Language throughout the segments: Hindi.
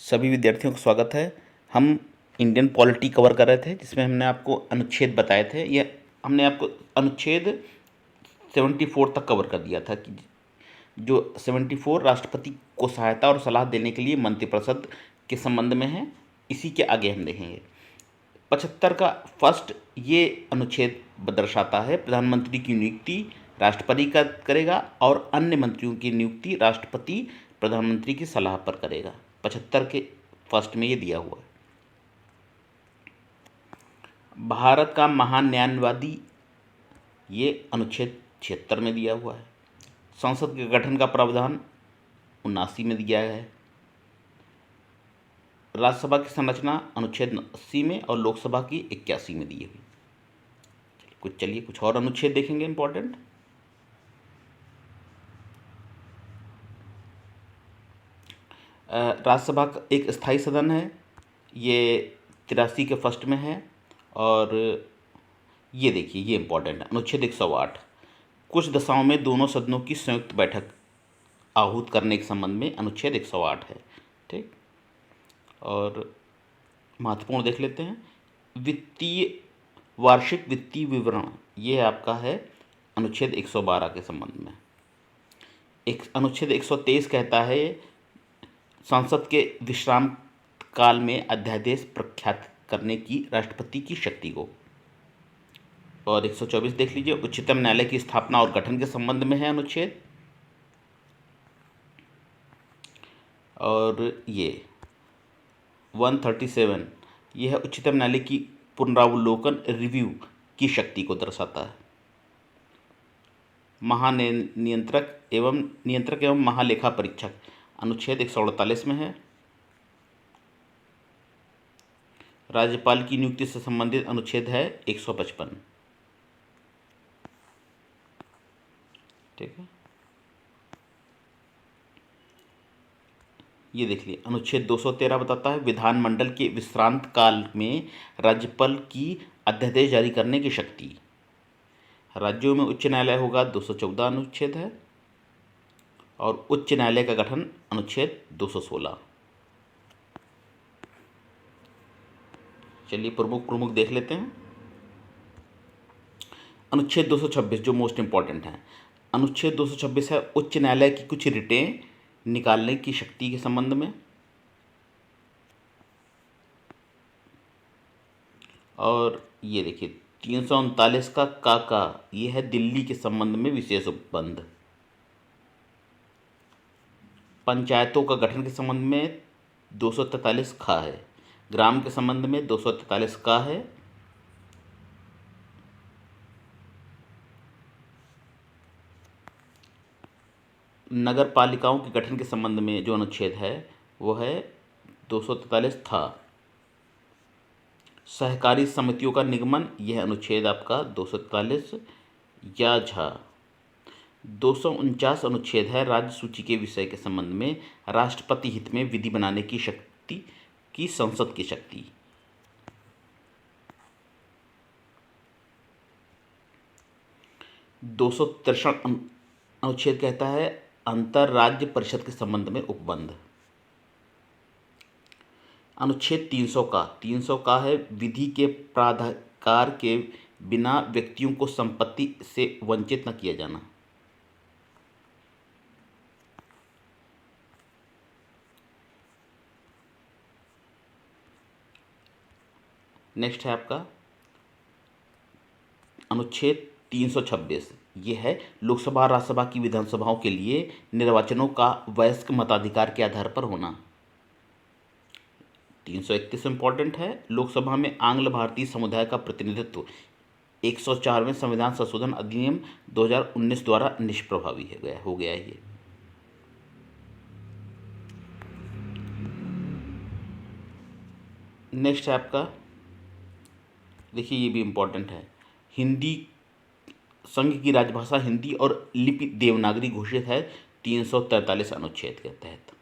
सभी विद्यार्थियों का स्वागत है। हम इंडियन पॉलिटी कवर कर रहे थे, जिसमें हमने आपको अनुच्छेद बताए थे। ये हमने आपको अनुच्छेद 74 तक कवर कर दिया था कि जो 74 राष्ट्रपति को सहायता और सलाह देने के लिए मंत्रिपरिषद के संबंध में है। इसी के आगे हम देखेंगे 75 का फर्स्ट ये अनुच्छेद दर्शाता है प्रधानमंत्री की नियुक्ति राष्ट्रपति का करेगा और अन्य मंत्रियों की नियुक्ति राष्ट्रपति प्रधानमंत्री की सलाह पर करेगा। 75 के फर्स्ट में ये दिया हुआ है। भारत का महान न्यायवादी ये अनुच्छेद 76 में दिया हुआ है। संसद के गठन का प्रावधान 79 में दिया गया है। राज्यसभा की संरचना अनुच्छेद 80 में और लोकसभा की 81 में दी हुई। चलिए कुछ और अनुच्छेद देखेंगे इंपॉर्टेंट। राज्यसभा का एक स्थायी सदन है, ये 83 के फर्स्ट में है। और ये देखिए ये इंपॉर्टेंट है अनुच्छेद 108 कुछ दशाओं में दोनों सदनों की संयुक्त बैठक आहूत करने के संबंध में अनुच्छेद 108 है। ठीक, और महत्वपूर्ण देख लेते हैं। वार्षिक वित्तीय विवरण ये आपका है अनुच्छेद 112 के संबंध में। एक अनुच्छेद 123 कहता है संसद के विश्राम काल में अध्यादेश प्रख्यात करने की राष्ट्रपति की शक्ति को। और 124 देख लीजिए, उच्चतम न्यायालय की स्थापना और गठन के संबंध में है अनुच्छेद। और ये 137 यह है उच्चतम न्यायालय की पुनरावलोकन रिव्यू की शक्ति को दर्शाता है। नियंत्रक एवं महालेखा परीक्षक अनुच्छेद 148 में है। राज्यपाल की नियुक्ति से संबंधित अनुच्छेद है 155। ठीक है, ये देख लिए अनुच्छेद 213 बताता है विधानमंडल के विश्रांत काल में राज्यपाल की अध्यादेश जारी करने की शक्ति। राज्यों में उच्च न्यायालय होगा 214 अनुच्छेद है। और उच्च न्यायालय का गठन अनुच्छेद 216। चलिए प्रमुख देख लेते हैं। अनुच्छेद 226 जो मोस्ट इंपॉर्टेंट है। अनुच्छेद 226 है उच्च न्यायालय की कुछ रिटें निकालने की शक्ति के संबंध में। और ये देखिए 339 का ये है दिल्ली के संबंध में विशेष उपबंध। पंचायतों का गठन के संबंध में 243 खा है। ग्राम के संबंध में 243 का है। नगर पालिकाओं के गठन के संबंध में जो अनुच्छेद है वो है 243 था। सहकारी समितियों का निगमन यह अनुच्छेद आपका 243 या झा। 249 अनुच्छेद है राज्य सूची के विषय के संबंध में राष्ट्रपति हित में विधि बनाने की शक्ति की संसद की शक्ति। दो सौ अनुच्छेद कहता है अंतर राज्य परिषद के संबंध में उपबंध। अनुच्छेद 300 का है विधि के प्राधिकार के बिना व्यक्तियों को संपत्ति से वंचित न किया जाना। नेक्स्ट है आपका अनुच्छेद 326 ये है लोकसभा राज्यसभा की विधानसभाओं के लिए निर्वाचनों का वयस्क मताधिकार के आधार पर होना। 331 इंपॉर्टेंट है लोकसभा में आंग्ल भारतीय समुदाय का प्रतिनिधित्व 104वें संविधान संशोधन अधिनियम 2019 द्वारा निष्प्रभावी हो गया है। ये नेक्स्ट है आपका देखिए ये भी इंपॉर्टेंट है हिंदी संघ की राजभाषा हिंदी और लिपि देवनागरी घोषित है 343 अनुच्छेद के तहत।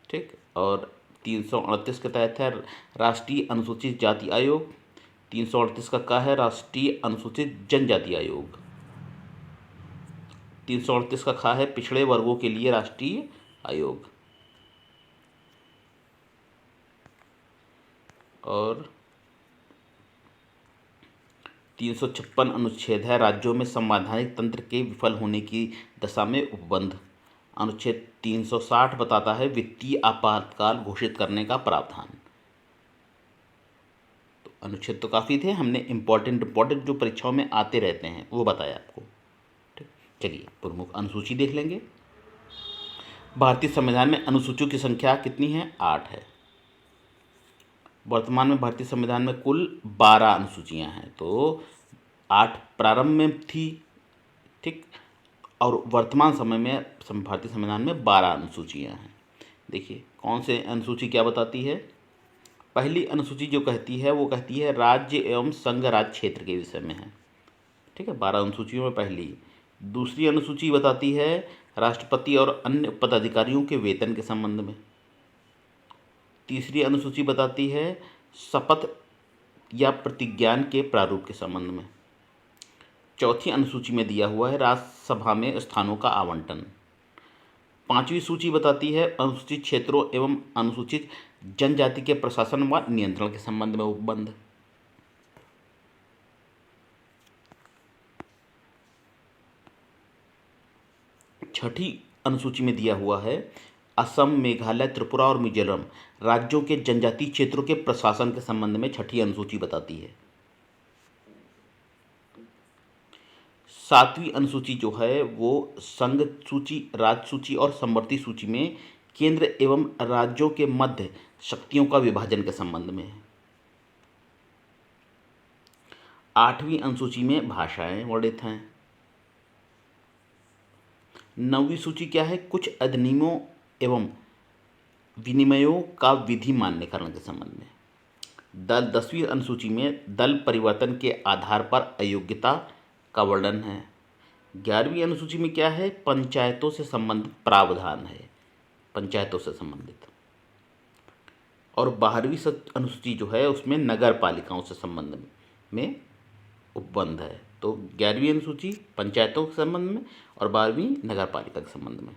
ठीक, और 338 के तहत है राष्ट्रीय अनुसूचित जाति आयोग। 338 का है राष्ट्रीय अनुसूचित जनजाति आयोग। 338 का खा है पिछड़े वर्गों के लिए राष्ट्रीय आयोग। और 356 अनुच्छेद है राज्यों में संवैधानिक तंत्र के विफल होने की दशा में उपबंध। अनुच्छेद 360 बताता है वित्तीय आपातकाल घोषित करने का प्रावधान। तो अनुच्छेद तो काफ़ी थे, हमने इम्पोर्टेंट जो परीक्षाओं में आते रहते हैं वो बताया आपको। ठीक, चलिए प्रमुख अनुसूची देख लेंगे। भारतीय संविधान में अनुसूचियों की संख्या कितनी है? 8 है। वर्तमान में भारतीय संविधान में कुल 12 अनुसूचियां हैं। तो 8 प्रारंभ में थी, ठीक, और वर्तमान समय में भारतीय संविधान में 12 अनुसूचियां हैं। देखिए कौन से अनुसूची क्या बताती है। पहली अनुसूची जो कहती है वो कहती है राज्य एवं संघ राज्य क्षेत्र के विषय में है। ठीक है, 12 अनुसूचियों में पहली। दूसरी अनुसूची बताती है राष्ट्रपति और अन्य पदाधिकारियों के वेतन के संबंध में। तीसरी अनुसूची बताती है शपथ या प्रतिज्ञान के प्रारूप के संबंध में। चौथी अनुसूची में दिया हुआ है राज्यसभा में स्थानों का आवंटन। पांचवी सूची बताती है अनुसूचित क्षेत्रों एवं अनुसूचित जनजाति के प्रशासन व नियंत्रण के संबंध में उपबंध। छठी अनुसूची में दिया हुआ है असम, मेघालय, त्रिपुरा और मिजोरम राज्यों के जनजातीय क्षेत्रों के प्रशासन के संबंध में छठी अनुसूची बताती है। सातवीं अनुसूची जो है वो संघ सूची, राज्य सूची और समवर्ती सूची में केंद्र एवं राज्यों के मध्य शक्तियों का विभाजन के संबंध में है। आठवीं अनुसूची में भाषाएं वर्णित हैं। नौवीं सूची क्या है? कुछ अधिनियमों एवं विनिमयों का विधि मान्यकरण के संबंध में। 10वीं अनुसूची में दल परिवर्तन के आधार पर अयोग्यता का वर्णन है। 11वीं अनुसूची में क्या है? पंचायतों से संबंधित प्रावधान है, पंचायतों से संबंधित। और 12वीं अनुसूची जो है उसमें नगर पालिकाओं से संबंध में उपबंध है। तो 11वीं अनुसूची पंचायतों के संबंध में और 12वीं नगर पालिका के संबंध में।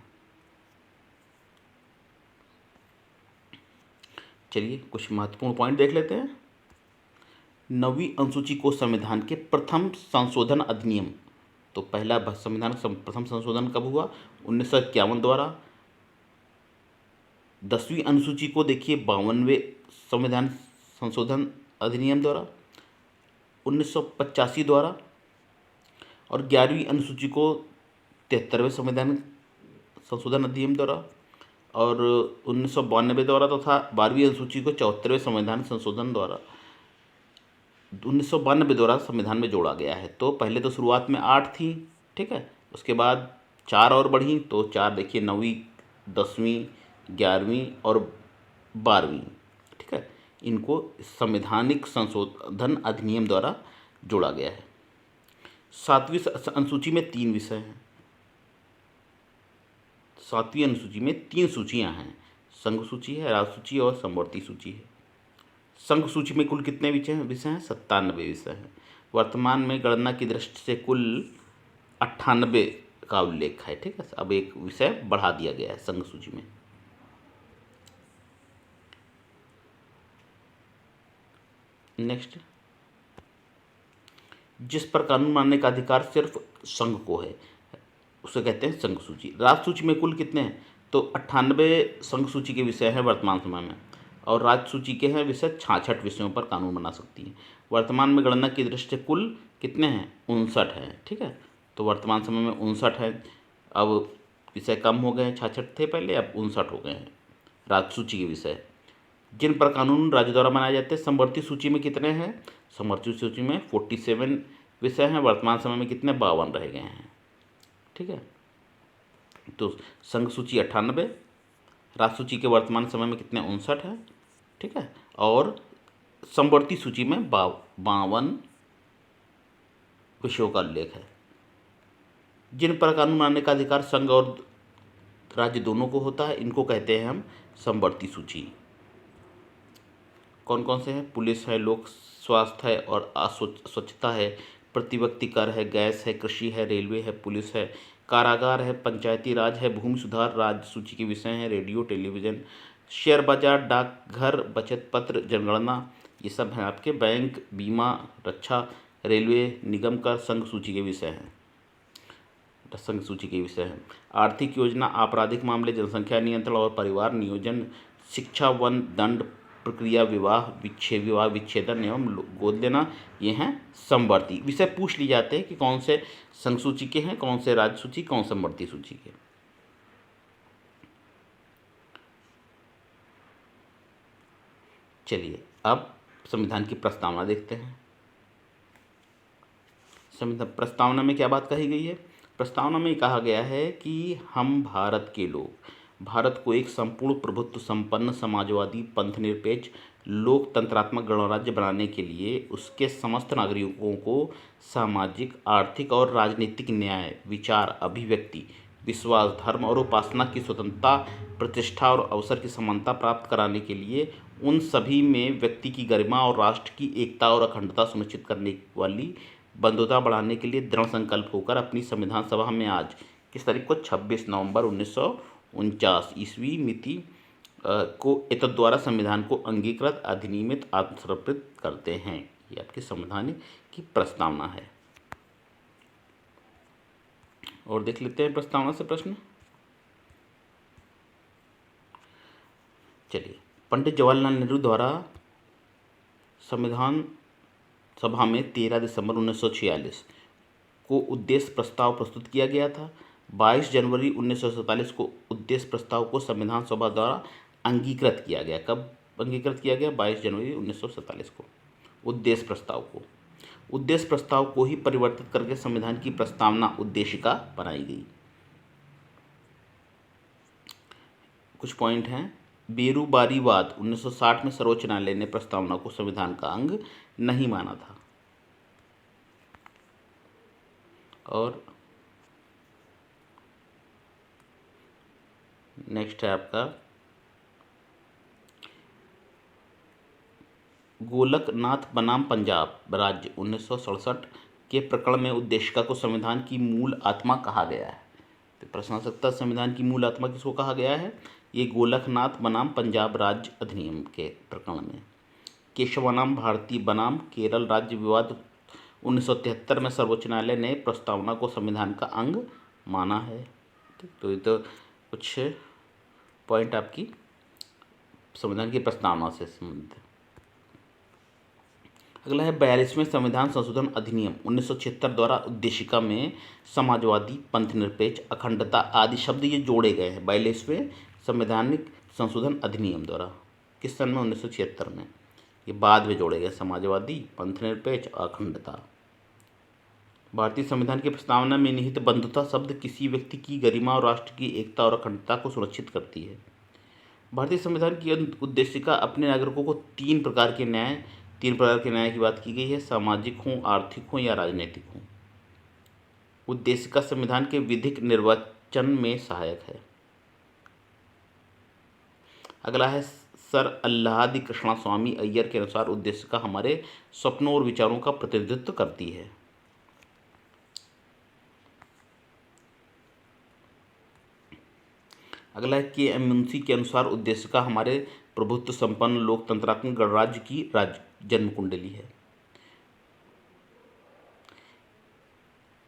चलिए कुछ महत्वपूर्ण पॉइंट देख लेते हैं। 9वीं अनुसूची को संविधान के प्रथम संशोधन अधिनियम, तो पहला संविधान प्रथम संशोधन कब हुआ? 1951 द्वारा। 10वीं अनुसूची को देखिए 52वें संविधान संशोधन अधिनियम द्वारा 1985 द्वारा। और 11वीं अनुसूची को 73वें संविधान संशोधन अधिनियम द्वारा और 1992 द्वारा तथा 12वीं अनुसूची को 74वें संविधान संशोधन द्वारा 1992 द्वारा संविधान में जोड़ा गया है। तो पहले तो शुरुआत में 8 थी, ठीक है, उसके बाद 4 और बढ़ी, तो 4 देखिए 9वीं, 10वीं, 11वीं और 12वीं, ठीक है, इनको संवैधानिक संशोधन अधिनियम द्वारा जोड़ा गया है। 7वीं अनुसूची में 3 विषय हैं। 7वीं अनुसूची में 3 सूचियां हैं, संघ सूची है, राज्य सूची और समवर्ती सूची है। संघ सूची में कुल कितने विषय हैं? 97 विषय हैं। वर्तमान में गणना की दृष्टि से कुल 98 का उल्लेख है, ठीक है, अब एक विषय बढ़ा दिया गया है संघ सूची में। नेक्स्ट, जिस पर कानून बनाने का अधिकार सिर्फ संघ को है उसे कहते हैं संघ सूची। राज्य सूची में कुल कितने हैं? तो 98 संघ सूची के विषय हैं वर्तमान समय में, और राज्य सूची के हैं विषय 66 विषयों पर कानून बना सकती है। वर्तमान में गणना की दृष्टि से कुल कितने हैं? 59 हैं, ठीक है, तो वर्तमान समय में 59 है। अब विषय कम हो गए हैं, 66 थे पहले, अब 59 हो गए हैं राज्य सूची के विषय, जिन पर कानून राज्य द्वारा बनाए जाते हैं। समवर्ती सूची में कितने हैं? समवर्ती सूची में 47 विषय हैं, वर्तमान समय में कितने? 52 रह गए हैं, ठीक है। तो संघ सूची 98, राज्य सूची के वर्तमान समय में कितने? 59 है, ठीक है, और समवर्ती सूची में 52 विषयों का उल्लेख है। जिन पर कानून बनाने का अधिकार संघ और राज्य दोनों को होता है, इनको कहते हैं हम समवर्ती सूची। कौन कौन से हैं? पुलिस है, लोक स्वास्थ्य है और स्वच्छता है, प्रतिव्यक्ति कर है, गैस है, कृषि है, रेलवे है, पुलिस है, कारागार है, पंचायती राज है, भूमि सुधार राज्य सूची के विषय हैं, रेडियो टेलीविज़न, शेयर बाजार, डाकघर, बचत पत्र, जनगणना, ये सब हैं आपके बैंक, बीमा, रक्षा, रेलवे, निगम कर, संघ सूची के विषय हैं। संघ सूची के विषय हैं। आर्थिक योजना, आपराधिक मामले, जनसंख्या नियंत्रण और परिवार नियोजन, शिक्षा, वन, दंड प्रक्रिया, विवाह विच्छेदन एवं गोद लेना, ये हैं समवर्ती विषय। पूछ लिए जाते हैं कि कौन से संघ सूची के हैं, कौन से राज्य सूची, कौन समवर्ती सूची के। चलिए अब संविधान की प्रस्तावना देखते हैं। संविधान प्रस्तावना में क्या बात कही गई है? प्रस्तावना में कहा गया है कि हम भारत के लोग भारत को एक संपूर्ण प्रभुत्व संपन्न समाजवादी पंथनिरपेक्ष लोकतंत्रात्मक गणराज्य बनाने के लिए उसके समस्त नागरिकों को सामाजिक, आर्थिक और राजनीतिक न्याय, विचार, अभिव्यक्ति, विश्वास, धर्म और उपासना की स्वतंत्रता, प्रतिष्ठा और अवसर की समानता प्राप्त कराने के लिए उन सभी में व्यक्ति की गरिमा और राष्ट्र की एकता और अखंडता सुनिश्चित करने वाली बंधुता बढ़ाने के लिए दृढ़ संकल्प होकर अपनी संविधान सभा में आज किस तारीख को 26 नवंबर 1949 ईस्वी मिति को एतद् द्वारा संविधान को अंगीकृत, अधिनियमित, आत्मसमर्पित करते हैं। ये आपके संविधान की प्रस्तावना है। और देख लेते हैं प्रस्तावना से प्रश्न। चलिए, पंडित जवाहरलाल नेहरू द्वारा संविधान सभा में 13 दिसंबर 1946 को उद्देश्य प्रस्ताव प्रस्तुत किया गया था। 22 जनवरी 1947 को उद्देश्य प्रस्ताव को संविधान सभा द्वारा अंगीकृत किया गया। कब अंगीकृत किया गया? 22 जनवरी 1947 को उद्देश्य प्रस्ताव को ही परिवर्तित करके संविधान की प्रस्तावना उद्देशिका बनाई गई। कुछ पॉइंट हैं। बेरुबारीवाद 1960 में सर्वोच्च न्यायालय ने प्रस्तावना को संविधान का अंग नहीं माना था। और नेक्स्ट है आपका गोलकनाथ बनाम पंजाब राज्य 1967 के प्रकरण में उद्देशिका को संविधान की मूल आत्मा कहा गया है। तो प्रश्न आ सकता है, संविधान की मूल आत्मा किसको कहा गया है? ये गोलकनाथ बनाम पंजाब राज्य अधिनियम के प्रकरण में। केशवानाम भारती बनाम केरल राज्य विवाद 1973 में सर्वोच्च न्यायालय ने प्रस्तावना को संविधान का अंग माना है। तो ये तो कुछ पॉइंट आपकी संविधान की प्रस्तावना से संबंधित है। अगला है 42वें संविधान संशोधन अधिनियम 1976 द्वारा उद्देशिका में समाजवादी, पंथनिरपेक्ष, अखंडता आदि शब्द ये जोड़े गए हैं 42वें संवैधानिक संशोधन अधिनियम द्वारा। किस सन में? 1976 में। ये बाद में जोड़े गए, समाजवादी, पंथनिरपेक्ष, अखंडता। भारतीय संविधान की प्रस्तावना में निहित बंधुता शब्द किसी व्यक्ति की गरिमा और राष्ट्र की एकता और अखंडता को सुरक्षित करती है। भारतीय संविधान की उद्देशिका अपने नागरिकों को तीन प्रकार के न्याय की बात की गई है, सामाजिक हों, आर्थिक हों या राजनीतिक हों। उद्देशिका संविधान के विधिक निर्वचन में सहायक है। अगला है सर अल्लादी कृष्णा स्वामी अय्यर के अनुसार उद्देशिका हमारे सपनों और विचारों का प्रतिनिधित्व करती है। अगला है के एम मुंशी के अनुसार उद्देशिका हमारे प्रभुत्व संपन्न लोकतंत्रात्मक गणराज्य की जन्म कुंडली है।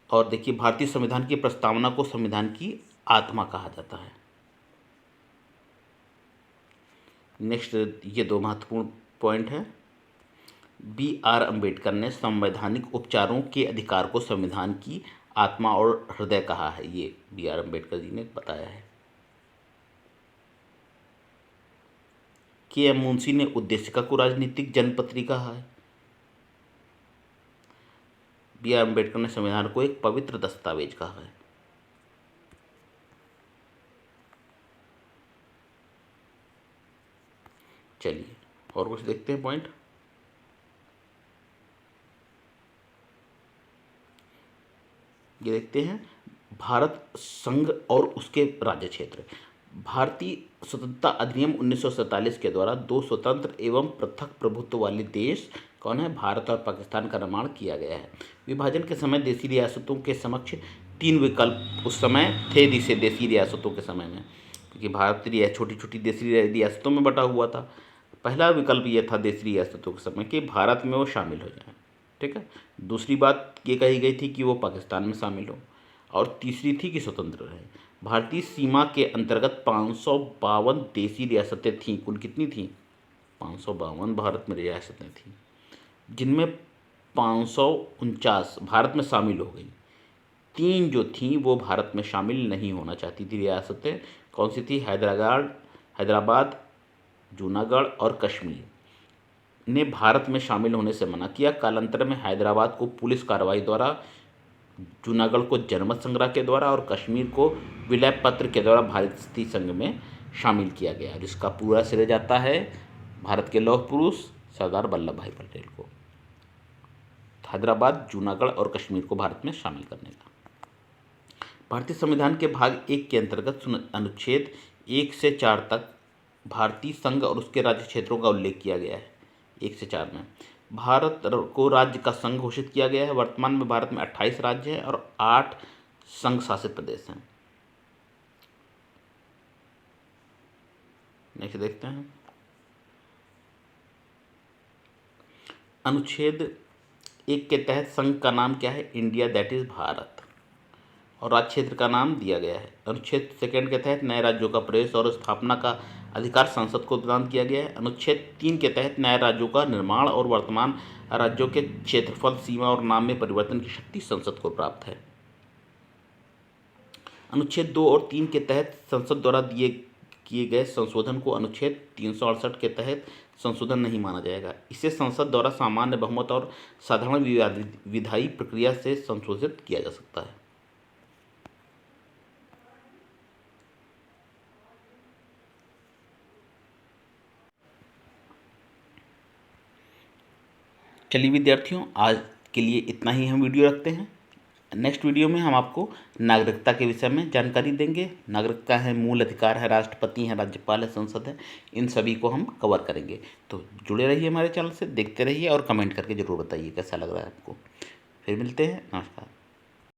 और देखिए, भारतीय संविधान की प्रस्तावना को संविधान की आत्मा कहा जाता है। नेक्स्ट, ये दो महत्वपूर्ण पॉइंट हैं। B.R. अम्बेडकर ने संवैधानिक उपचारों के अधिकार को संविधान की आत्मा और हृदय कहा है। ये B.R. अम्बेडकर जी ने बताया है। के.एम. मुंशी ने उद्देशिका को राजनीतिक जनपत्री कहा है। B.R. अम्बेडकर ने संविधान को एक पवित्र दस्तावेज कहा है। चलिए और कुछ देखते हैं पॉइंट। ये देखते हैं भारत संघ और उसके राज्य क्षेत्र। भारतीय स्वतंत्रता अधिनियम 1947 के द्वारा दो स्वतंत्र एवं पृथक प्रभुत्व वाले देश कौन है? भारत और पाकिस्तान का निर्माण किया गया है। विभाजन के समय देशी रियासतों के समक्ष तीन विकल्प उस समय थे। देशी रियासतों के समय में, क्योंकि भारत छोटी छोटी देशी रियासतों में बटा हुआ था। पहला विकल्प ये था देशी रियासतों के समय कि भारत में वो शामिल हो जाएं, ठीक है। दूसरी बात ये कही गई थी कि वो पाकिस्तान में शामिल हो, और तीसरी थी कि स्वतंत्र रहे। भारतीय सीमा के अंतर्गत 552 देशी रियासतें थीं। कुल कितनी थीं? 552 भारत में रियासतें थीं, जिनमें 549 भारत में शामिल हो गई। 3 जो थीं वो भारत में शामिल नहीं होना चाहती थी रियासतें। कौन सी थी? हैदराबाद, जूनागढ़ और कश्मीर ने भारत में शामिल होने से मना किया। कालांतर में हैदराबाद को पुलिस कार्रवाई द्वारा, जूनागढ़ को जनमत संग्रह के द्वारा और कश्मीर को विलय पत्र के द्वारा भारतीय संघ में शामिल किया गया, जिसका पूरा श्रेय जाता है भारत के लौह पुरुष सरदार वल्लभ भाई पटेल को, हैदराबाद, जूनागढ़ और कश्मीर को भारत में शामिल करने का। भारतीय संविधान के भाग 1 के अंतर्गत अनुच्छेद 1 से 4 तक भारतीय संघ और उसके राज्य क्षेत्रों का उल्लेख किया गया है। 1 से 4 में भारत को राज्य का संघ घोषित किया गया है। वर्तमान में भारत में 28 राज्य हैं और 8 संघ शासित प्रदेश हैं। नेक्स्ट देखते हैं। अनुच्छेद 1 के तहत संघ का नाम क्या है? इंडिया, दैट इज भारत, और राज्य क्षेत्र का नाम दिया गया है। अनुच्छेद 2 के तहत नए राज्यों का प्रवेश और स्थापना का अधिकार संसद को प्रदान किया गया है। अनुच्छेद 3 के तहत नए राज्यों का निर्माण और वर्तमान राज्यों के क्षेत्रफल, सीमा और नाम में परिवर्तन की शक्ति संसद को प्राप्त है। अनुच्छेद 2 और 3 के तहत संसद द्वारा किए गए संशोधन को अनुच्छेद 368 के तहत संशोधन नहीं माना जाएगा। इसे संसद द्वारा सामान्य बहुमत और साधारण विधायी प्रक्रिया से संशोधित किया जा सकता है। चलिए विद्यार्थियों, आज के लिए इतना ही हम वीडियो रखते हैं। नेक्स्ट वीडियो में हम आपको नागरिकता के विषय में जानकारी देंगे। नागरिकता है, मूल अधिकार है, राष्ट्रपति हैं, राज्यपाल है, संसद है, इन सभी को हम कवर करेंगे। तो जुड़े रहिए हमारे चैनल से, देखते रहिए और कमेंट करके ज़रूर बताइए कैसा लग रहा है आपको। फिर मिलते हैं, नमस्कार।